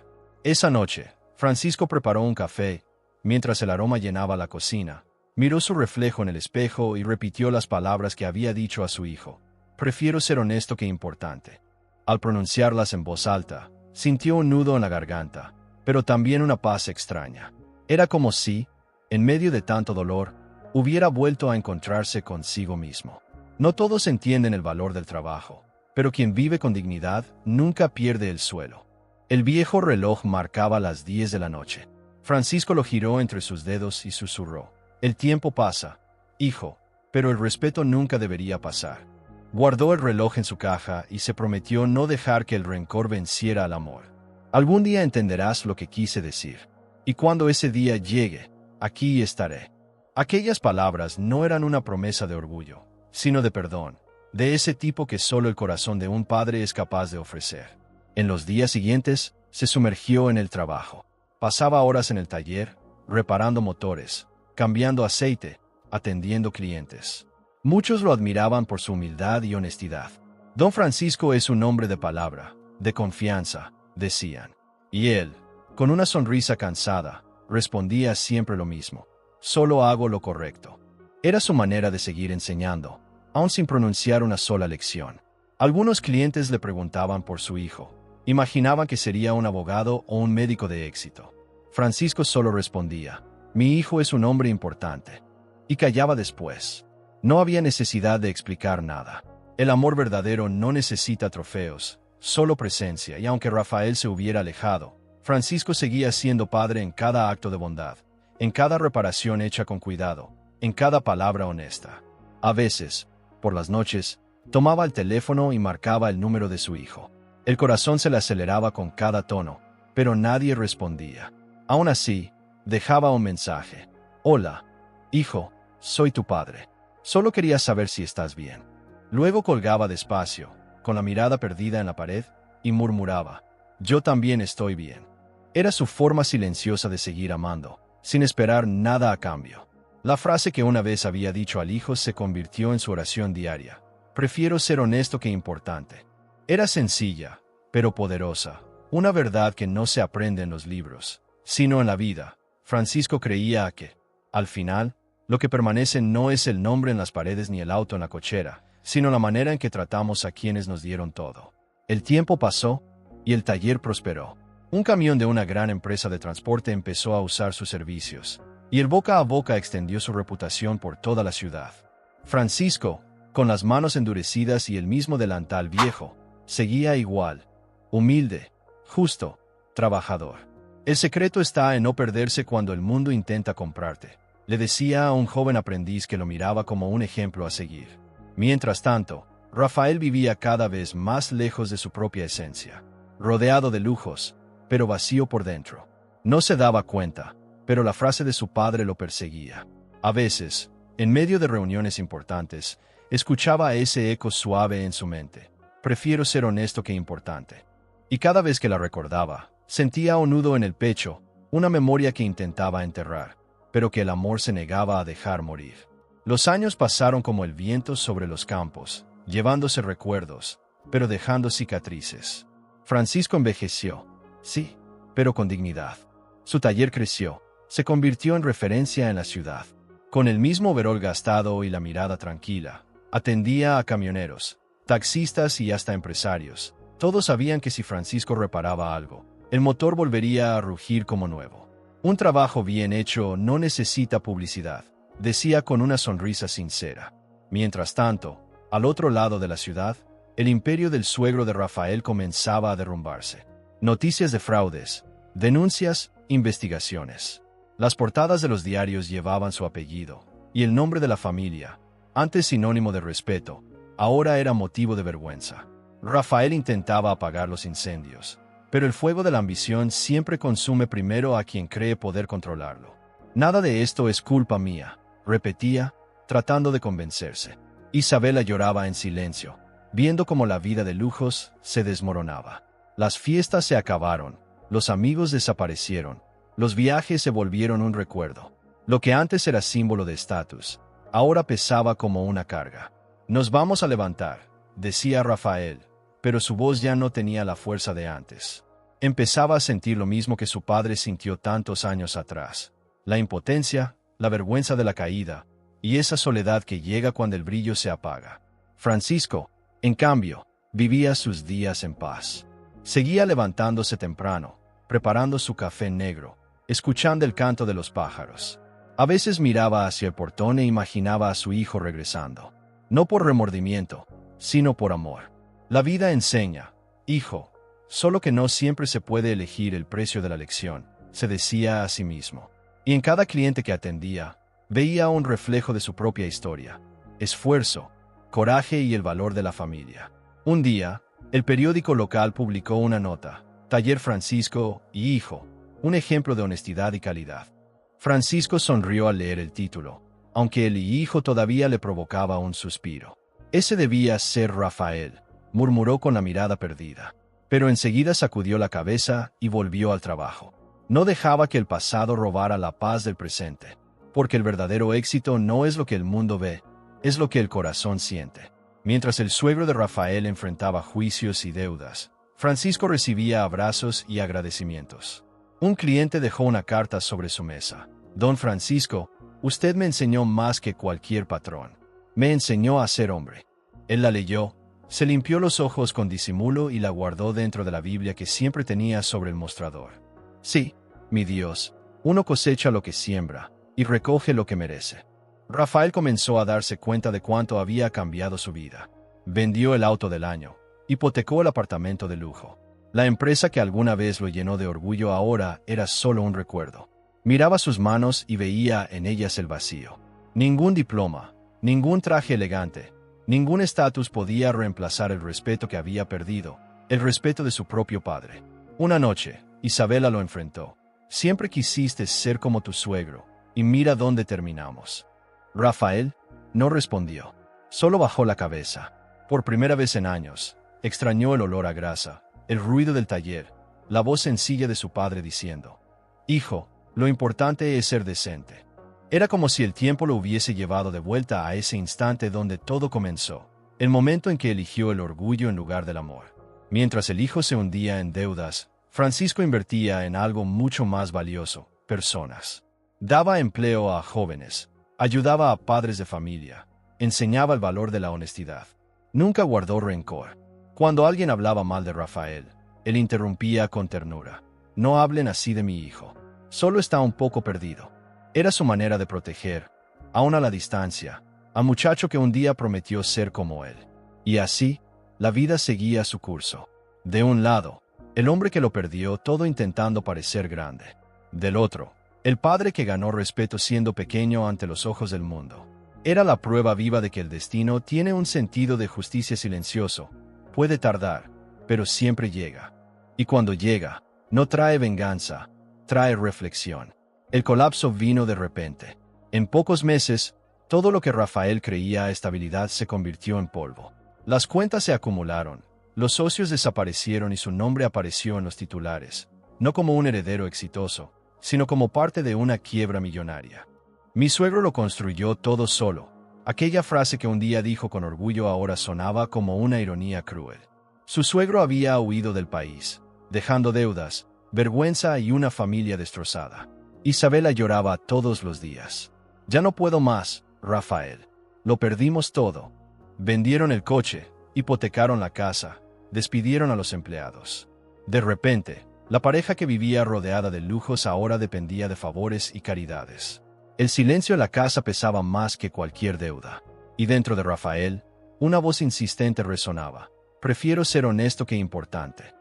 Esa noche, Francisco preparó un café, mientras el aroma llenaba la cocina. Miró su reflejo en el espejo y repitió las palabras que había dicho a su hijo. Prefiero ser honesto que importante. Al pronunciarlas en voz alta, sintió un nudo en la garganta, pero también una paz extraña. Era como si, en medio de tanto dolor, hubiera vuelto a encontrarse consigo mismo. No todos entienden el valor del trabajo, pero quien vive con dignidad nunca pierde el suelo. El viejo reloj marcaba las 10 de la noche. Francisco lo giró entre sus dedos y susurró. El tiempo pasa, hijo, pero el respeto nunca debería pasar. Guardó el reloj en su caja y se prometió no dejar que el rencor venciera al amor. Algún día entenderás lo que quise decir. Y cuando ese día llegue, aquí estaré. Aquellas palabras no eran una promesa de orgullo, sino de perdón, de ese tipo que solo el corazón de un padre es capaz de ofrecer. En los días siguientes, se sumergió en el trabajo. Pasaba horas en el taller, reparando motores, cambiando aceite, atendiendo clientes. Muchos lo admiraban por su humildad y honestidad. Don Francisco es un hombre de palabra, de confianza, decían. Y él, con una sonrisa cansada, respondía siempre lo mismo. Solo hago lo correcto. Era su manera de seguir enseñando, aun sin pronunciar una sola lección. Algunos clientes le preguntaban por su hijo. Imaginaban que sería un abogado o un médico de éxito. Francisco solo respondía, mi hijo es un hombre importante. Y callaba después. No había necesidad de explicar nada. El amor verdadero no necesita trofeos, solo presencia, y aunque Rafael se hubiera alejado, Francisco seguía siendo padre en cada acto de bondad, en cada reparación hecha con cuidado, en cada palabra honesta. A veces, por las noches, tomaba el teléfono y marcaba el número de su hijo. El corazón se le aceleraba con cada tono, pero nadie respondía. Aún así, dejaba un mensaje. Hola, hijo, soy tu padre. Solo quería saber si estás bien. Luego colgaba despacio, con la mirada perdida en la pared, y murmuraba, yo también estoy bien. Era su forma silenciosa de seguir amando, sin esperar nada a cambio. La frase que una vez había dicho al hijo se convirtió en su oración diaria. Prefiero ser honesto que importante. Era sencilla, pero poderosa, una verdad que no se aprende en los libros, sino en la vida. Francisco creía que, al final, lo que permanece no es el nombre en las paredes ni el auto en la cochera, sino la manera en que tratamos a quienes nos dieron todo. El tiempo pasó, y el taller prosperó. Un camión de una gran empresa de transporte empezó a usar sus servicios, y el boca a boca extendió su reputación por toda la ciudad. Francisco, con las manos endurecidas y el mismo delantal viejo, seguía igual, humilde, justo, trabajador. El secreto está en no perderse cuando el mundo intenta comprarte, le decía a un joven aprendiz que lo miraba como un ejemplo a seguir. Mientras tanto, Rafael vivía cada vez más lejos de su propia esencia, rodeado de lujos, pero vacío por dentro. No se daba cuenta, pero la frase de su padre lo perseguía. A veces, en medio de reuniones importantes, escuchaba ese eco suave en su mente. Prefiero ser honesto que importante. Y cada vez que la recordaba, sentía un nudo en el pecho, una memoria que intentaba enterrar, pero que el amor se negaba a dejar morir. Los años pasaron como el viento sobre los campos, llevándose recuerdos, pero dejando cicatrices. Francisco envejeció, sí, pero con dignidad. Su taller creció, se convirtió en referencia en la ciudad. Con el mismo overol gastado y la mirada tranquila, atendía a camioneros, taxistas y hasta empresarios. Todos sabían que si Francisco reparaba algo, el motor volvería a rugir como nuevo. Un trabajo bien hecho no necesita publicidad, decía con una sonrisa sincera. Mientras tanto, al otro lado de la ciudad, el imperio del suegro de Rafael comenzaba a derrumbarse. Noticias de fraudes, denuncias, investigaciones. Las portadas de los diarios llevaban su apellido, y el nombre de la familia, antes sinónimo de respeto, ahora era motivo de vergüenza. Rafael intentaba apagar los incendios, pero el fuego de la ambición siempre consume primero a quien cree poder controlarlo. Nada de esto es culpa mía, repetía, tratando de convencerse. Isabela lloraba en silencio, viendo cómo la vida de lujos se desmoronaba. Las fiestas se acabaron, los amigos desaparecieron, los viajes se volvieron un recuerdo. Lo que antes era símbolo de estatus, ahora pesaba como una carga. Nos vamos a levantar, decía Rafael, pero su voz ya no tenía la fuerza de antes. Empezaba a sentir lo mismo que su padre sintió tantos años atrás. La impotencia, la vergüenza de la caída, y esa soledad que llega cuando el brillo se apaga. Francisco, en cambio, vivía sus días en paz. Seguía levantándose temprano, preparando su café negro, escuchando el canto de los pájaros. A veces miraba hacia el portón e imaginaba a su hijo regresando. No por remordimiento, sino por amor. La vida enseña, hijo, solo que no siempre se puede elegir el precio de la lección, se decía a sí mismo. Y en cada cliente que atendía, veía un reflejo de su propia historia, esfuerzo, coraje y el valor de la familia. Un día, el periódico local publicó una nota, Taller Francisco y Hijo, un ejemplo de honestidad y calidad. Francisco sonrió al leer el título, aunque el hijo todavía le provocaba un suspiro. Ese debía ser Rafael, murmuró con la mirada perdida. Pero enseguida sacudió la cabeza y volvió al trabajo. No dejaba que el pasado robara la paz del presente, porque el verdadero éxito no es lo que el mundo ve, es lo que el corazón siente. Mientras el suegro de Rafael enfrentaba juicios y deudas, Francisco recibía abrazos y agradecimientos. Un cliente dejó una carta sobre su mesa. Don Francisco, usted me enseñó más que cualquier patrón. Me enseñó a ser hombre. Él la leyó, se limpió los ojos con disimulo y la guardó dentro de la Biblia que siempre tenía sobre el mostrador. Sí, mi Dios, uno cosecha lo que siembra y recoge lo que merece. Rafael comenzó a darse cuenta de cuánto había cambiado su vida. Vendió el auto del año, hipotecó el apartamento de lujo. La empresa que alguna vez lo llenó de orgullo ahora era solo un recuerdo. Miraba sus manos y veía en ellas el vacío. Ningún diploma, ningún traje elegante, ningún estatus podía reemplazar el respeto que había perdido, el respeto de su propio padre. Una noche, Isabela lo enfrentó. Siempre quisiste ser como tu suegro, y mira dónde terminamos. Rafael no respondió. Solo bajó la cabeza. Por primera vez en años, extrañó el olor a grasa, el ruido del taller, la voz sencilla de su padre diciendo: «Hijo, lo importante es ser decente». Era como si el tiempo lo hubiese llevado de vuelta a ese instante donde todo comenzó, el momento en que eligió el orgullo en lugar del amor. Mientras el hijo se hundía en deudas, Francisco invertía en algo mucho más valioso: personas. Daba empleo a jóvenes, ayudaba a padres de familia, enseñaba el valor de la honestidad. Nunca guardó rencor. Cuando alguien hablaba mal de Rafael, Él interrumpía con ternura. No hablen así de mi hijo. Solo está un poco perdido. Era su manera de proteger, aún a la distancia, al muchacho que un día prometió ser como él. Y así, la vida seguía su curso. De un lado, el hombre que lo perdió todo intentando parecer grande. Del otro, el padre que ganó respeto siendo pequeño ante los ojos del mundo. Era la prueba viva de que el destino tiene un sentido de justicia silencioso. Puede tardar, pero siempre llega. Y cuando llega, no trae venganza, trae reflexión. El colapso vino de repente. En pocos meses, todo lo que Rafael creía estabilidad se convirtió en polvo. Las cuentas se acumularon, los socios desaparecieron y su nombre apareció en los titulares, no como un heredero exitoso, sino como parte de una quiebra millonaria. Mi suegro lo construyó todo solo. Aquella frase que un día dijo con orgullo ahora sonaba como una ironía cruel. Su suegro había huido del país, dejando deudas, vergüenza y una familia destrozada. Isabela lloraba todos los días. Ya no puedo más, Rafael. Lo perdimos todo. Vendieron el coche, hipotecaron la casa, despidieron a los empleados. De repente, la pareja que vivía rodeada de lujos ahora dependía de favores y caridades. El silencio en la casa pesaba más que cualquier deuda. Y dentro de Rafael, una voz insistente resonaba. Prefiero ser honesto que importante.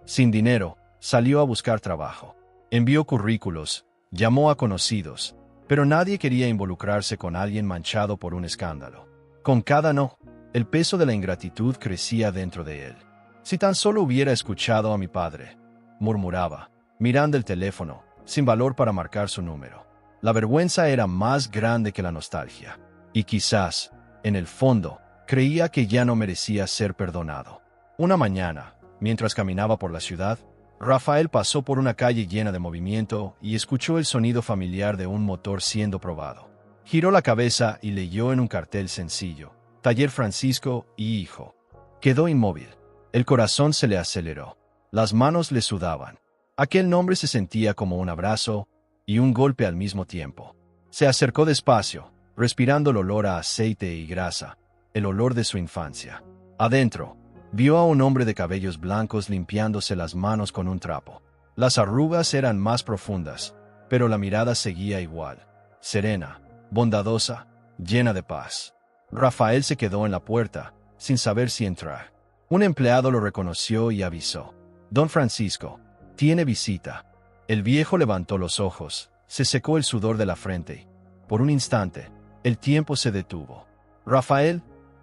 Sin dinero, salió a buscar trabajo. Envió currículos, llamó a conocidos, pero nadie quería involucrarse con alguien manchado por un escándalo. Con cada no, el peso de la ingratitud crecía dentro de él. Si tan solo hubiera escuchado a mi padre, murmuraba, mirando el teléfono, sin valor para marcar su número. La vergüenza era más grande que la nostalgia. Y quizás, en el fondo, creía que ya no merecía ser perdonado. Una mañana, mientras caminaba por la ciudad, Rafael pasó por una calle llena de movimiento y escuchó el sonido familiar de un motor siendo probado. Giró la cabeza y leyó en un cartel sencillo, Taller Francisco y Hijo. Quedó inmóvil. El corazón se le aceleró. Las manos le sudaban. Aquel nombre se sentía como un abrazo y un golpe al mismo tiempo. Se acercó despacio, respirando el olor a aceite y grasa, el olor de su infancia. Adentro, vio a un hombre de cabellos blancos limpiándose las manos con un trapo. Las arrugas eran más profundas, pero la mirada seguía igual, serena, bondadosa, llena de paz. Rafael se quedó en la puerta, sin saber si entrar. Un empleado lo reconoció y avisó. «Don Francisco, tiene visita». El viejo levantó los ojos, se secó el sudor de la frente. Por un instante, el tiempo se detuvo. «¿Rafael?»,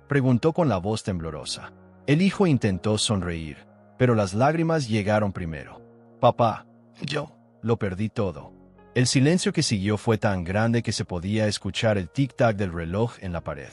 preguntó con la voz temblorosa. El hijo intentó sonreír, pero las lágrimas llegaron primero. «Papá, yo lo perdí todo». El silencio que siguió fue tan grande que se podía escuchar el tic-tac del reloj en la pared.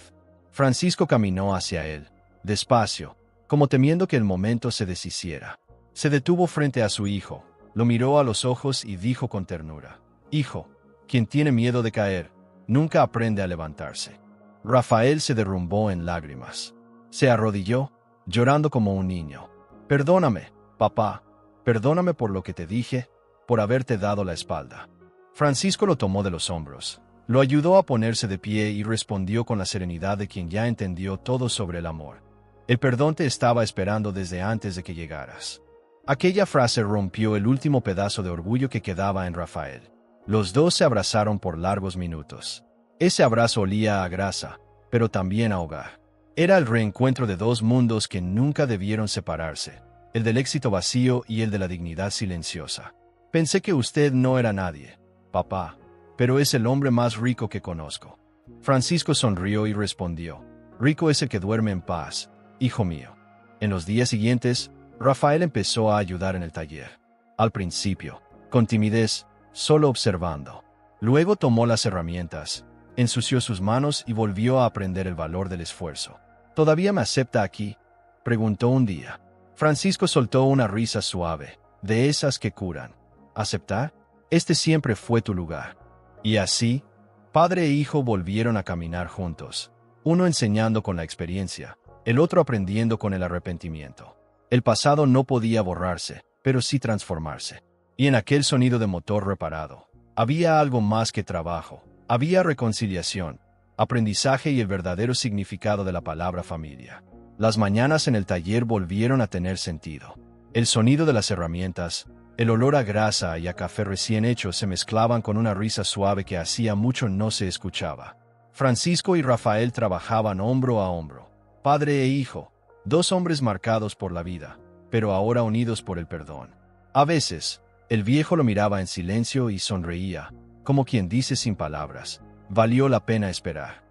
Francisco caminó hacia él, despacio, como temiendo que el momento se deshiciera. Se detuvo frente a su hijo, lo miró a los ojos y dijo con ternura: «Hijo, quien tiene miedo de caer, nunca aprende a levantarse». Rafael se derrumbó en lágrimas. Se arrodilló, llorando como un niño. «Perdóname, papá, perdóname por lo que te dije, por haberte dado la espalda». Francisco lo tomó de los hombros, lo ayudó a ponerse de pie y respondió con la serenidad de quien ya entendió todo sobre el amor. «El perdón te estaba esperando desde antes de que llegaras». Aquella frase rompió el último pedazo de orgullo que quedaba en Rafael. Los dos se abrazaron por largos minutos. Ese abrazo olía a grasa, pero también a hogar. Era el reencuentro de dos mundos que nunca debieron separarse, el del éxito vacío y el de la dignidad silenciosa. «Pensé que usted no era nadie, papá, pero es el hombre más rico que conozco». Francisco sonrió y respondió: «Rico es el que duerme en paz, hijo mío». En los días siguientes, Rafael empezó a ayudar en el taller. Al principio, con timidez, solo observando. Luego tomó las herramientas, ensució sus manos y volvió a aprender el valor del esfuerzo. «¿Todavía me acepta aquí?», preguntó un día. Francisco soltó una risa suave, de esas que curan. «¿Aceptar? Este siempre fue tu lugar». Y así, padre e hijo volvieron a caminar juntos, uno enseñando con la experiencia, el otro aprendiendo con el arrepentimiento. El pasado no podía borrarse, pero sí transformarse. Y en aquel sonido de motor reparado, había algo más que trabajo. Había reconciliación, aprendizaje y el verdadero significado de la palabra familia. Las mañanas en el taller volvieron a tener sentido. El sonido de las herramientas, el olor a grasa y a café recién hecho se mezclaban con una risa suave que hacía mucho no se escuchaba. Francisco y Rafael trabajaban hombro a hombro, padre e hijo, dos hombres marcados por la vida, pero ahora unidos por el perdón. A veces, el viejo lo miraba en silencio y sonreía, como quien dice sin palabras, valió la pena esperar.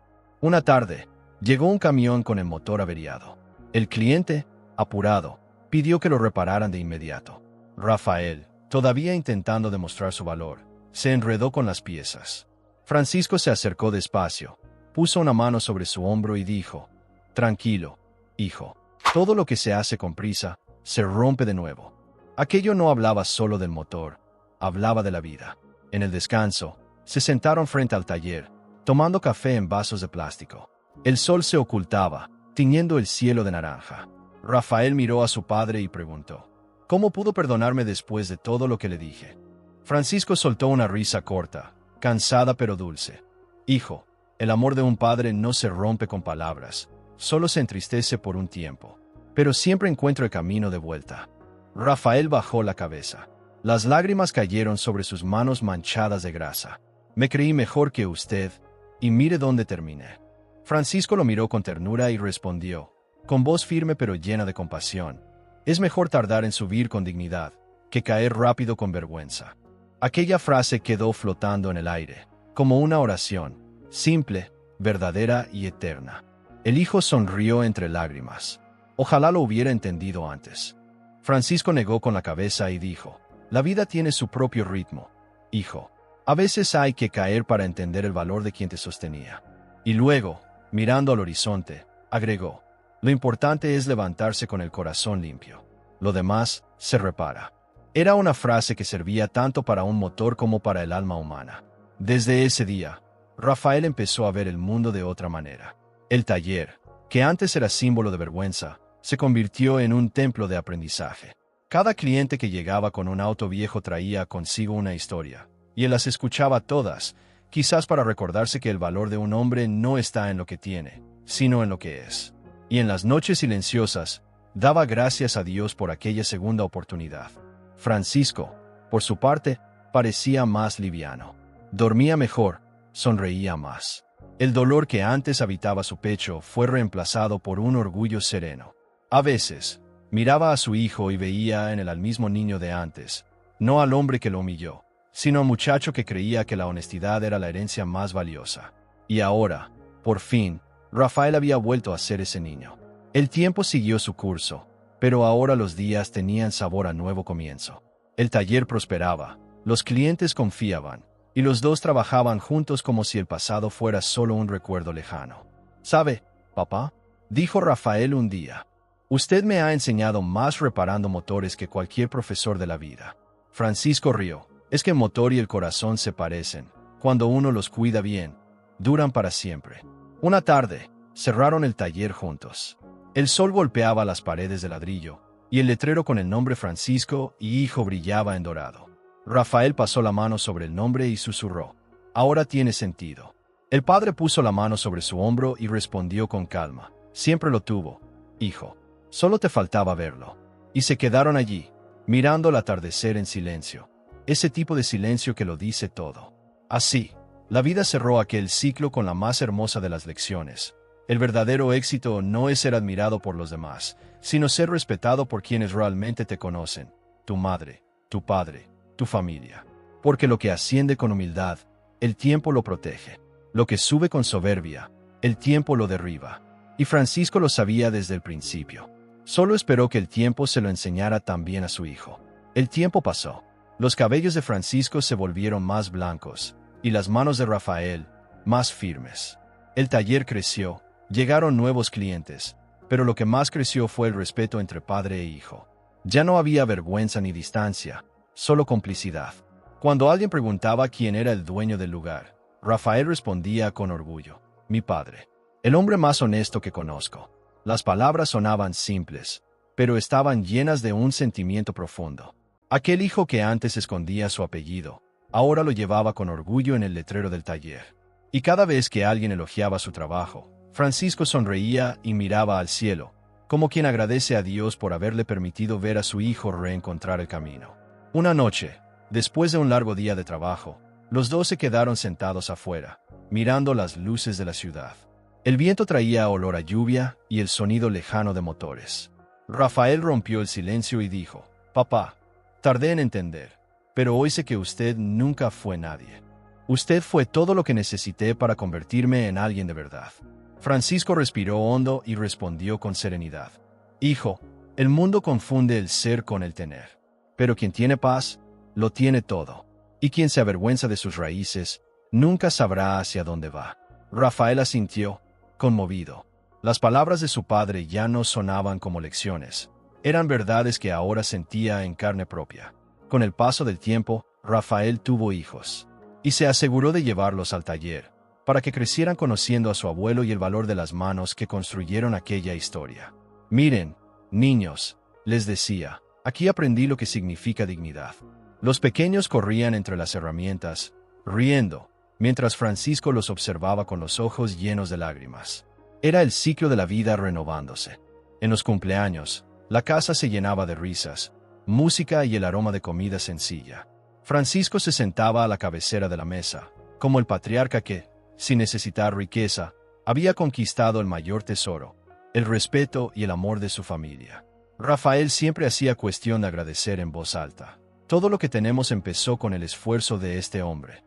Una tarde, llegó un camión con el motor averiado. El cliente, apurado, pidió que lo repararan de inmediato. Rafael, todavía intentando demostrar su valor, se enredó con las piezas. Francisco se acercó despacio, puso una mano sobre su hombro y dijo: «Tranquilo, hijo. Todo lo que se hace con prisa, se rompe de nuevo». Aquello no hablaba solo del motor, hablaba de la vida. En el descanso, se sentaron frente al taller, tomando café en vasos de plástico. El sol se ocultaba, tiñendo el cielo de naranja. Rafael miró a su padre y preguntó: «¿Cómo pudo perdonarme después de todo lo que le dije?». Francisco soltó una risa corta, cansada pero dulce. «Hijo, el amor de un padre no se rompe con palabras, solo se entristece por un tiempo, pero siempre encuentra el camino de vuelta». Rafael bajó la cabeza. Las lágrimas cayeron sobre sus manos manchadas de grasa. «Me creí mejor que usted, y mire dónde terminé». Francisco lo miró con ternura y respondió, con voz firme pero llena de compasión: «Es mejor tardar en subir con dignidad, que caer rápido con vergüenza». Aquella frase quedó flotando en el aire, como una oración, simple, verdadera y eterna. El hijo sonrió entre lágrimas. Ojalá lo hubiera entendido antes. Francisco negó con la cabeza y dijo: «La vida tiene su propio ritmo, hijo. A veces hay que caer para entender el valor de quien te sostenía». Y luego, mirando al horizonte, agregó: «Lo importante es levantarse con el corazón limpio. Lo demás se repara». Era una frase que servía tanto para un motor como para el alma humana. Desde ese día, Rafael empezó a ver el mundo de otra manera. El taller, que antes era símbolo de vergüenza, se convirtió en un templo de aprendizaje. Cada cliente que llegaba con un auto viejo traía consigo una historia, y él las escuchaba todas, quizás para recordarse que el valor de un hombre no está en lo que tiene, sino en lo que es. Y en las noches silenciosas, daba gracias a Dios por aquella segunda oportunidad. Francisco, por su parte, parecía más liviano. Dormía mejor, sonreía más. El dolor que antes habitaba su pecho fue reemplazado por un orgullo sereno. A veces, miraba a su hijo y veía en él al mismo niño de antes, no al hombre que lo humilló, sino al muchacho que creía que la honestidad era la herencia más valiosa. Y ahora, por fin, Rafael había vuelto a ser ese niño. El tiempo siguió su curso, pero ahora los días tenían sabor a nuevo comienzo. El taller prosperaba, los clientes confiaban, y los dos trabajaban juntos como si el pasado fuera solo un recuerdo lejano. «¿Sabe, papá?», dijo Rafael un día, «usted me ha enseñado más reparando motores que cualquier profesor de la vida». Francisco rió. «Es que el motor y el corazón se parecen. Cuando uno los cuida bien, duran para siempre». Una tarde, cerraron el taller juntos. El sol golpeaba las paredes de ladrillo, y el letrero con el nombre Francisco y hijo brillaba en dorado. Rafael pasó la mano sobre el nombre y susurró: «Ahora tiene sentido». El padre puso la mano sobre su hombro y respondió con calma: «Siempre lo tuvo, hijo. Solo te faltaba verlo». Y se quedaron allí, mirando el atardecer en silencio. Ese tipo de silencio que lo dice todo. Así, la vida cerró aquel ciclo con la más hermosa de las lecciones. El verdadero éxito no es ser admirado por los demás, sino ser respetado por quienes realmente te conocen: tu madre, tu padre, tu familia. Porque lo que asciende con humildad, el tiempo lo protege. Lo que sube con soberbia, el tiempo lo derriba. Y Francisco lo sabía desde el principio. Solo esperó que el tiempo se lo enseñara también a su hijo. El tiempo pasó. Los cabellos de Francisco se volvieron más blancos, y las manos de Rafael, más firmes. El taller creció, llegaron nuevos clientes, pero lo que más creció fue el respeto entre padre e hijo. Ya no había vergüenza ni distancia, solo complicidad. Cuando alguien preguntaba quién era el dueño del lugar, Rafael respondía con orgullo: «Mi padre, el hombre más honesto que conozco». Las palabras sonaban simples, pero estaban llenas de un sentimiento profundo. Aquel hijo que antes escondía su apellido, ahora lo llevaba con orgullo en el letrero del taller. Y cada vez que alguien elogiaba su trabajo, Francisco sonreía y miraba al cielo, como quien agradece a Dios por haberle permitido ver a su hijo reencontrar el camino. Una noche, después de un largo día de trabajo, los dos se quedaron sentados afuera, mirando las luces de la ciudad. El viento traía olor a lluvia y el sonido lejano de motores. Rafael rompió el silencio y dijo: «Papá, tardé en entender, pero hoy sé que usted nunca fue nadie. Usted fue todo lo que necesité para convertirme en alguien de verdad». Francisco respiró hondo y respondió con serenidad: «Hijo, el mundo confunde el ser con el tener. Pero quien tiene paz, lo tiene todo. Y quien se avergüenza de sus raíces, nunca sabrá hacia dónde va». Rafael asintió, conmovido. Las palabras de su padre ya no sonaban como lecciones. Eran verdades que ahora sentía en carne propia. Con el paso del tiempo, Rafael tuvo hijos. Y se aseguró de llevarlos al taller, para que crecieran conociendo a su abuelo y el valor de las manos que construyeron aquella historia. «Miren, niños», les decía, «aquí aprendí lo que significa dignidad». Los pequeños corrían entre las herramientas, riendo, mientras Francisco los observaba con los ojos llenos de lágrimas. Era el ciclo de la vida renovándose. En los cumpleaños, la casa se llenaba de risas, música y el aroma de comida sencilla. Francisco se sentaba a la cabecera de la mesa, como el patriarca que, sin necesitar riqueza, había conquistado el mayor tesoro, el respeto y el amor de su familia. Rafael siempre hacía cuestión de agradecer en voz alta. «Todo lo que tenemos empezó con el esfuerzo de este hombre».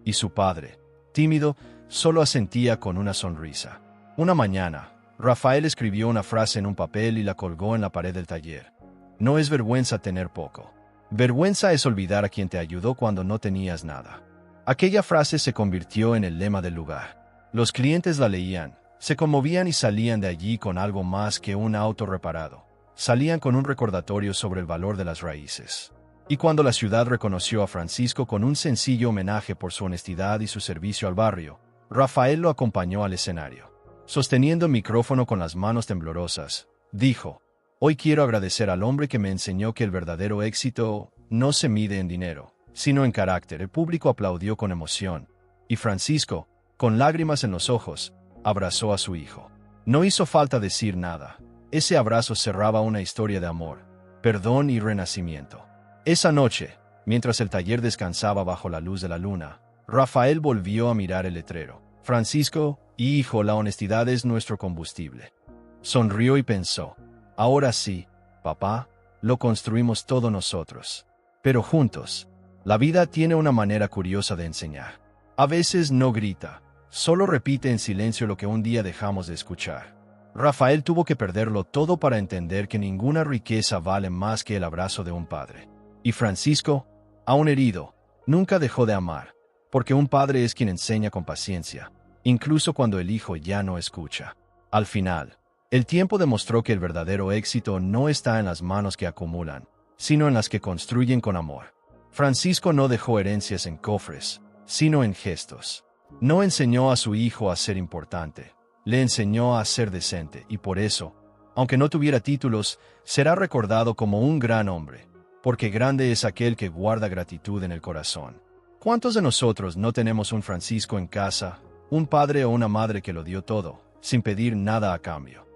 Y su padre, tímido, solo asentía con una sonrisa. Una mañana, Rafael escribió una frase en un papel y la colgó en la pared del taller. «No es vergüenza tener poco. Vergüenza es olvidar a quien te ayudó cuando no tenías nada». Aquella frase se convirtió en el lema del lugar. Los clientes la leían, se conmovían y salían de allí con algo más que un auto reparado. Salían con un recordatorio sobre el valor de las raíces. Y cuando la ciudad reconoció a Francisco con un sencillo homenaje por su honestidad y su servicio al barrio, Rafael lo acompañó al escenario. Sosteniendo el micrófono con las manos temblorosas, dijo: «Hoy quiero agradecer al hombre que me enseñó que el verdadero éxito no se mide en dinero, sino en carácter». El público aplaudió con emoción, y Francisco, con lágrimas en los ojos, abrazó a su hijo. No hizo falta decir nada. Ese abrazo cerraba una historia de amor, perdón y renacimiento. Esa noche, mientras el taller descansaba bajo la luz de la luna, Rafael volvió a mirar el letrero. «Francisco, hijo, la honestidad es nuestro combustible». Sonrió y pensó: «Ahora sí, papá, lo construimos todos nosotros. Pero juntos». La vida tiene una manera curiosa de enseñar. A veces no grita, solo repite en silencio lo que un día dejamos de escuchar. Rafael tuvo que perderlo todo para entender que ninguna riqueza vale más que el abrazo de un padre. Y Francisco, aún herido, nunca dejó de amar, porque un padre es quien enseña con paciencia, incluso cuando el hijo ya no escucha. Al final, el tiempo demostró que el verdadero éxito no está en las manos que acumulan, sino en las que construyen con amor. Francisco no dejó herencias en cofres, sino en gestos. No enseñó a su hijo a ser importante, le enseñó a ser decente y por eso, aunque no tuviera títulos, será recordado como un gran hombre, porque grande es aquel que guarda gratitud en el corazón. ¿Cuántos de nosotros no tenemos un Francisco en casa, un padre o una madre que lo dio todo, sin pedir nada a cambio?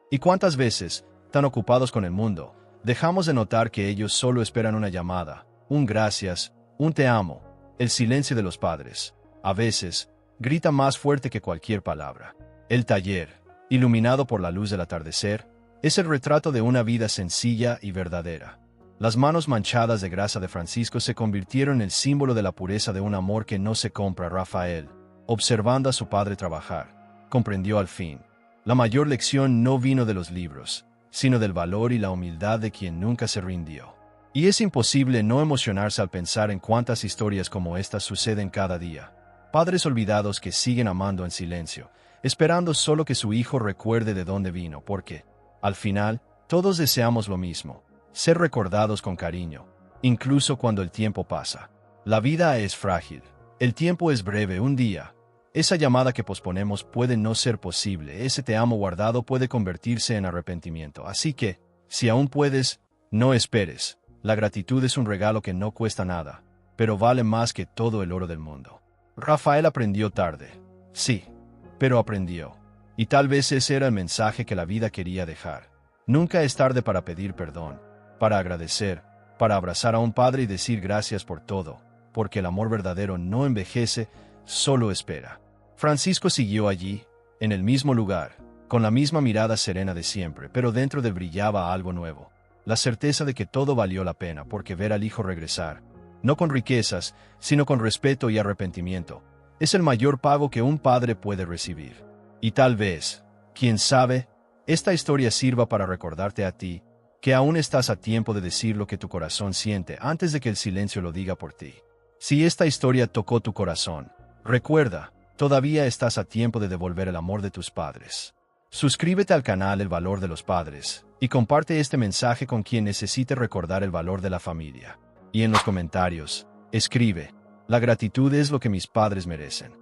¿Y cuántas veces, tan ocupados con el mundo, dejamos de notar que ellos solo esperan una llamada, un gracias, un te amo? El silencio de los padres, a veces, grita más fuerte que cualquier palabra. El taller, iluminado por la luz del atardecer, es el retrato de una vida sencilla y verdadera. Las manos manchadas de grasa de Francisco se convirtieron en el símbolo de la pureza de un amor que no se compra. Rafael, observando a su padre trabajar, comprendió al fin: la mayor lección no vino de los libros, sino del valor y la humildad de quien nunca se rindió. Y es imposible no emocionarse al pensar en cuántas historias como estas suceden cada día. Padres olvidados que siguen amando en silencio, esperando solo que su hijo recuerde de dónde vino, porque, al final, todos deseamos lo mismo: ser recordados con cariño, incluso cuando el tiempo pasa. La vida es frágil, el tiempo es breve. Un día, esa llamada que posponemos puede no ser posible, ese te amo guardado puede convertirse en arrepentimiento. Así que, si aún puedes, no esperes. La gratitud es un regalo que no cuesta nada, pero vale más que todo el oro del mundo. Rafael aprendió tarde, sí, pero aprendió. Y tal vez ese era el mensaje que la vida quería dejar. Nunca es tarde para pedir perdón, para agradecer, para abrazar a un padre y decir gracias por todo, porque el amor verdadero no envejece, solo espera. Francisco siguió allí, en el mismo lugar, con la misma mirada serena de siempre, pero dentro de él brillaba algo nuevo. La certeza de que todo valió la pena porque ver al hijo regresar, no con riquezas, sino con respeto y arrepentimiento, es el mayor pago que un padre puede recibir. Y tal vez, quién sabe, esta historia sirva para recordarte a ti, que aún estás a tiempo de decir lo que tu corazón siente antes de que el silencio lo diga por ti. Si esta historia tocó tu corazón, recuerda, todavía estás a tiempo de devolver el amor de tus padres. Suscríbete al canal El Valor de los Padres y comparte este mensaje con quien necesite recordar el valor de la familia. Y en los comentarios, escribe, la gratitud es lo que mis padres merecen.